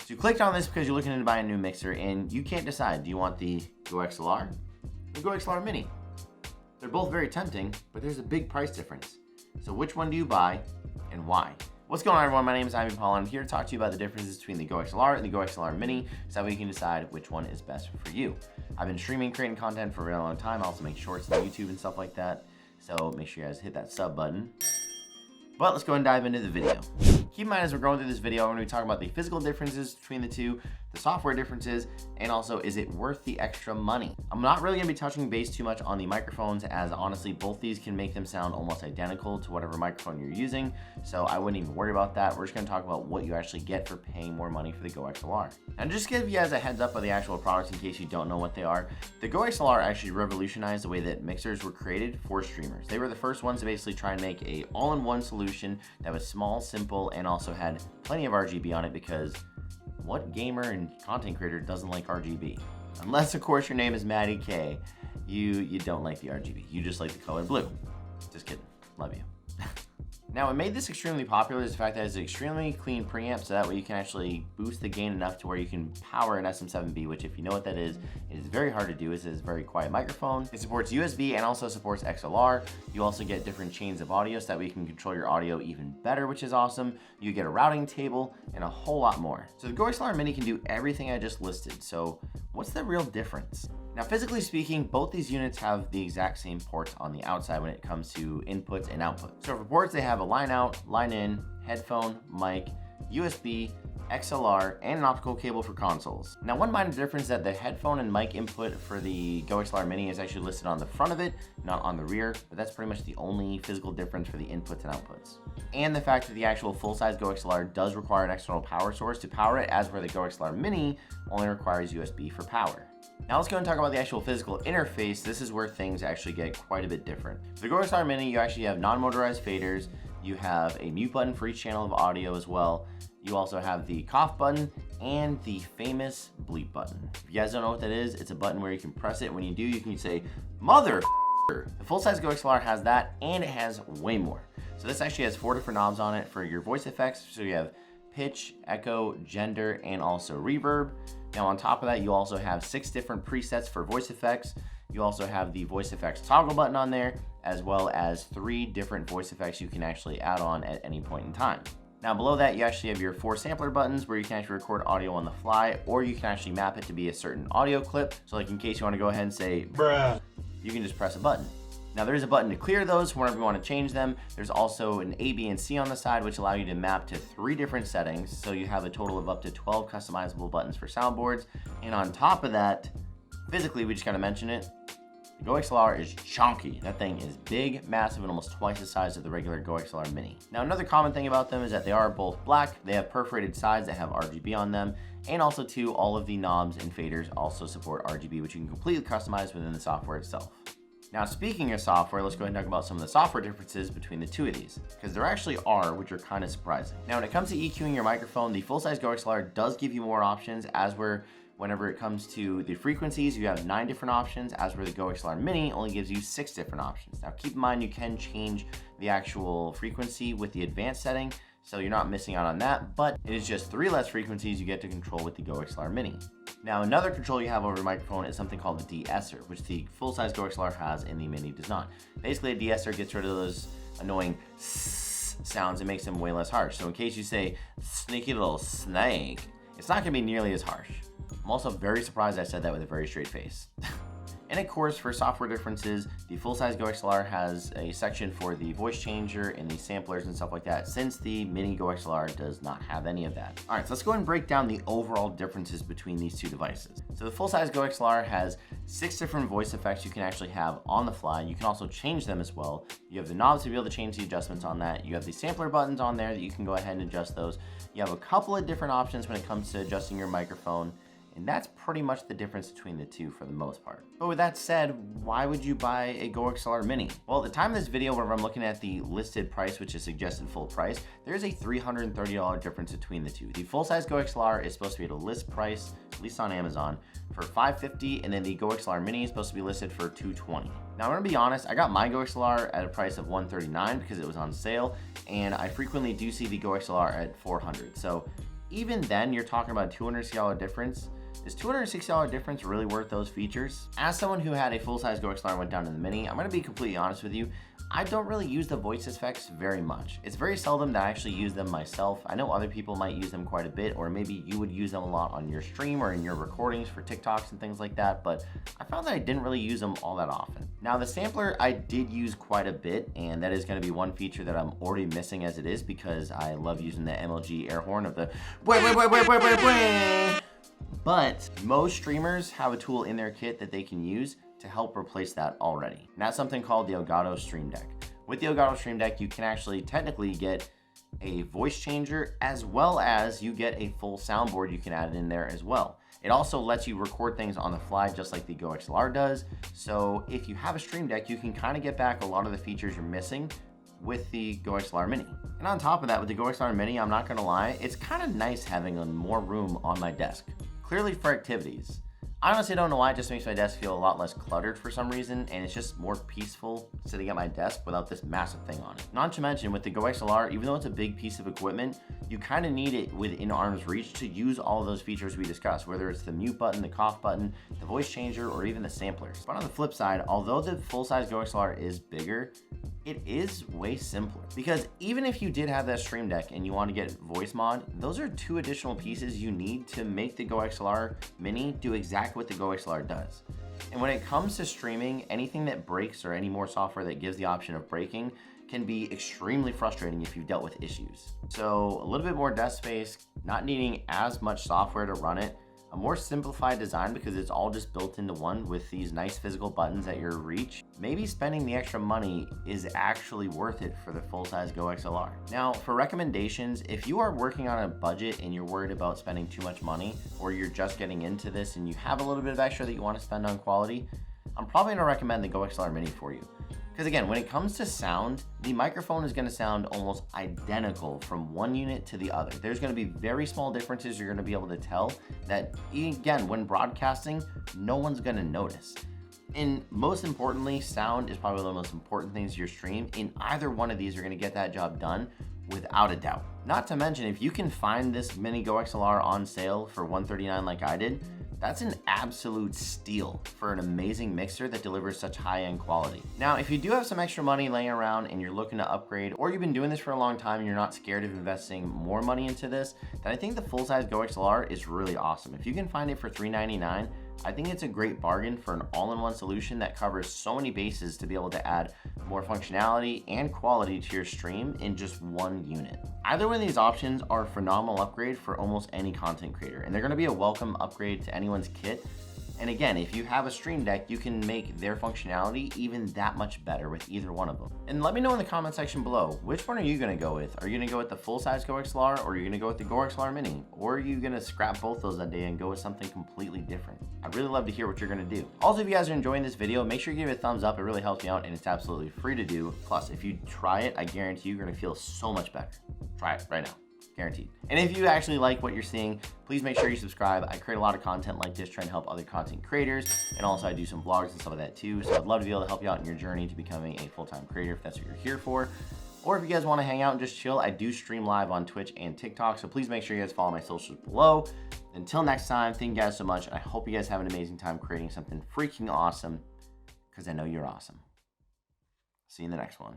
So you clicked on this because you're looking to buy a new mixer and you can't decide. Do you want the GoXLR or the GoXLR Mini? They're both very tempting, but there's a big price difference. So which one do you buy and why? What's going on, everyone? My name is Ivan Paul and I'm here to talk to you about the differences between the GoXLR and the GoXLR Mini so that way you can decide which one is best for you. I've been streaming, creating content for a really long time. I also make shorts on YouTube and stuff like that. So make sure you guys hit that sub button. But let's go and dive into the video. Keep in mind, as we're going through this video, we're going to be talking about the physical differences between the two, the software differences, and also, is it worth the extra money? I'm not really going to be touching base too much on the microphones, as honestly, both these can make them sound almost identical to whatever microphone you're using, so I wouldn't even worry about that. We're just going to talk about what you actually get for paying more money for the GoXLR. And just to give you guys a heads up of the actual products in case you don't know what they are, the GoXLR actually revolutionized the way that mixers were created for streamers. They were the first ones to basically try and make a all-in-one solution that was small, simple, and also had plenty of RGB on it, because what gamer and content creator doesn't like RGB? Unless, of course, your name is Maddie K. You don't like the RGB. You just like the color blue. Just kidding. Love you. Now, what made this extremely popular is the fact that it's an extremely clean preamp, so that way you can actually boost the gain enough to where you can power an SM7B, which, if you know what that is, it is very hard to do. It's a very quiet microphone. It supports USB and also supports XLR. You also get different chains of audio, so that way you can control your audio even better, which is awesome. You get a routing table and a whole lot more. So the GoXLR Mini can do everything I just listed. So what's the real difference? Now, physically speaking, both these units have the exact same ports on the outside when it comes to inputs and outputs. So for ports, they have a line out, line in, headphone, mic, USB, XLR, and an optical cable for consoles. Now, one minor difference is that the headphone and mic input for the GoXLR Mini is actually listed on the front of it, not on the rear, but that's pretty much the only physical difference for the inputs and outputs. And the fact that the actual full-size GoXLR does require an external power source to power it, as where the GoXLR Mini only requires USB for power. Now let's go and talk about the actual physical interface. This is where things actually get quite a bit different. For the GoXLR Mini, you actually have non-motorized faders. You have a mute button for each channel of audio as well. You also have the cough button and the famous bleep button. If you guys don't know what that is, it's a button where you can press it. When you do, you can say, mother. The full-size GoXLR has that, and it has way more. So this actually has 4 different knobs on it for your voice effects. So you have pitch, echo, gender, and also reverb. Now on top of that, you also have 6 different presets for voice effects. You also have the voice effects toggle button on there, as well as 3 different voice effects you can actually add on at any point in time. Now below that, you actually have your 4 sampler buttons where you can actually record audio on the fly, or you can actually map it to be a certain audio clip. So like in case you want to go ahead and say, bruh, you can just press a button. Now there is a button to clear those whenever you want to change them. There's also an A, B, and C on the side, which allow you to map to 3 different settings. So you have a total of up to 12 customizable buttons for soundboards. And on top of that, physically, we just gotta mention it, the GoXLR is chunky. That thing is big, massive, and almost twice the size of the regular GoXLR Mini. Now another common thing about them is that they are both black. They have perforated sides that have RGB on them. And also too, all of the knobs and faders also support RGB, which you can completely customize within the software itself. Now, speaking of software, let's go ahead and talk about some of the software differences between the two of these, because there actually are, which are kind of surprising. Now, when it comes to EQing your microphone, the full-size GoXLR does give you more options, as where whenever it comes to the frequencies, you have 9 different options, as where the GoXLR Mini only gives you 6 different options. Now, keep in mind, you can change the actual frequency with the advanced setting, so you're not missing out on that, but it is just 3 less frequencies you get to control with the GoXLR Mini. Now, another control you have over your microphone is something called the de-esser, which the full-size GoXLR has and the Mini does not. Basically, a de-esser gets rid of those annoying sounds and makes them way less harsh. So in case you say, sneaky little snake, it's not gonna be nearly as harsh. I'm also very surprised I said that with a very straight face. And of course, for software differences, the full-size GoXLR has a section for the voice changer and the samplers and stuff like that, since the Mini GoXLR does not have any of that. All right, so let's go ahead and break down the overall differences between these two devices. So the full-size GoXLR has 6 different voice effects you can actually have on the fly. You can also change them as well. You have the knobs to be able to change the adjustments on that. You have the sampler buttons on there that you can go ahead and adjust those. You have a couple of different options when it comes to adjusting your microphone. And that's pretty much the difference between the two for the most part. But with that said, why would you buy a GoXLR Mini? Well, at the time of this video, whenever I'm looking at the listed price, which is suggested full price, there's a $330 difference between the two. The full-size GoXLR is supposed to be at a list price, at least on Amazon, for $550, and then the GoXLR Mini is supposed to be listed for $220. Now, I'm gonna be honest, I got my GoXLR at a price of $139 because it was on sale, and I frequently do see the GoXLR at $400. So even then you're talking about a $260 difference. Is $260 difference really worth those features? As someone who had a full-size GoXLR and went down to the Mini, I'm gonna be completely honest with you. I don't really use the voice effects very much. It's very seldom that I actually use them myself. I know other people might use them quite a bit, or maybe you would use them a lot on your stream or in your recordings for TikToks and things like that, but I found that I didn't really use them all that often. Now the sampler I did use quite a bit, and that is gonna be one feature that I'm already missing as it is because I love using the MLG air horn of the but most streamers have a tool in their kit that they can use to help replace that already. And that's something called the Elgato Stream Deck. With the Elgato Stream Deck, you can actually technically get a voice changer as well as you get a full soundboard you can add in there as well. It also lets you record things on the fly just like the GoXLR does. So if you have a Stream Deck, you can kind of get back a lot of the features you're missing with the GoXLR Mini. And on top of that, with the GoXLR Mini, I'm not gonna lie, it's kind of nice having more room on my desk. Clearly for activities. I honestly don't know why, it just makes my desk feel a lot less cluttered for some reason, and it's just more peaceful sitting at my desk without this massive thing on it. Not to mention, with the GoXLR, even though it's a big piece of equipment, you kind of need it within arm's reach to use all of those features we discussed, whether it's the mute button, the cough button, the voice changer, or even the samplers. But on the flip side, although the full-size GoXLR is bigger, it is way simpler. Because even if you did have that Stream Deck and you want to get voice mod, those are 2 additional pieces you need to make the GoXLR Mini do exactly what the GoXLR does. And when it comes to streaming, anything that breaks or any more software that gives the option of breaking can be extremely frustrating if you've dealt with issues. So a little bit more desk space, not needing as much software to run it, a more simplified design because it's all just built into one with these nice physical buttons at your reach. Maybe spending the extra money is actually worth it for the full-size GoXLR. Now, for recommendations, if you are working on a budget and you're worried about spending too much money, or you're just getting into this and you have a little bit of extra that you want to spend on quality, I'm probably gonna recommend the GoXLR Mini for you. Because again, when it comes to sound, the microphone is going to sound almost identical from one unit to the other. There's going to be very small differences you're going to be able to tell that, again, when broadcasting, no one's going to notice. And most importantly, sound is probably one of the most important things to your stream. In either one of these, you're going to get that job done without a doubt. Not to mention, if you can find this mini GoXLR on sale for $139 like I did, that's an absolute steal for an amazing mixer that delivers such high-end quality. Now, if you do have some extra money laying around and you're looking to upgrade, or you've been doing this for a long time and you're not scared of investing more money into this, then I think the full-size GoXLR is really awesome. If you can find it for $399, I think it's a great bargain for an all-in-one solution that covers so many bases to be able to add more functionality and quality to your stream in just one unit. Either one of these options are a phenomenal upgrade for almost any content creator, and they're going to be a welcome upgrade to anyone's kit. And again, if you have a Stream Deck, you can make their functionality even that much better with either one of them. And let me know in the comment section below, which one are you gonna go with? Are you gonna go with the full-size GoXLR, or are you gonna go with the GoXLR Mini? Or are you gonna scrap both those that day and go with something completely different? I'd really love to hear what you're gonna do. Also, if you guys are enjoying this video, make sure you give it a thumbs up. It really helps me out, and it's absolutely free to do. Plus, if you try it, I guarantee you're gonna feel so much better. Try it right now. Guaranteed. And if you actually like what you're seeing, please make sure you subscribe. I create a lot of content like this trying to help other content creators, and also I do some vlogs and stuff like that too. So I'd love to be able to help you out in your journey to becoming a full-time creator if that's what you're here for. Or if you guys want to hang out and just chill, I do stream live on Twitch and TikTok, so please make sure you guys follow my socials below. Until next time, thank you guys so much. I hope you guys have an amazing time creating something freaking awesome, because I know you're awesome. See you in the next one.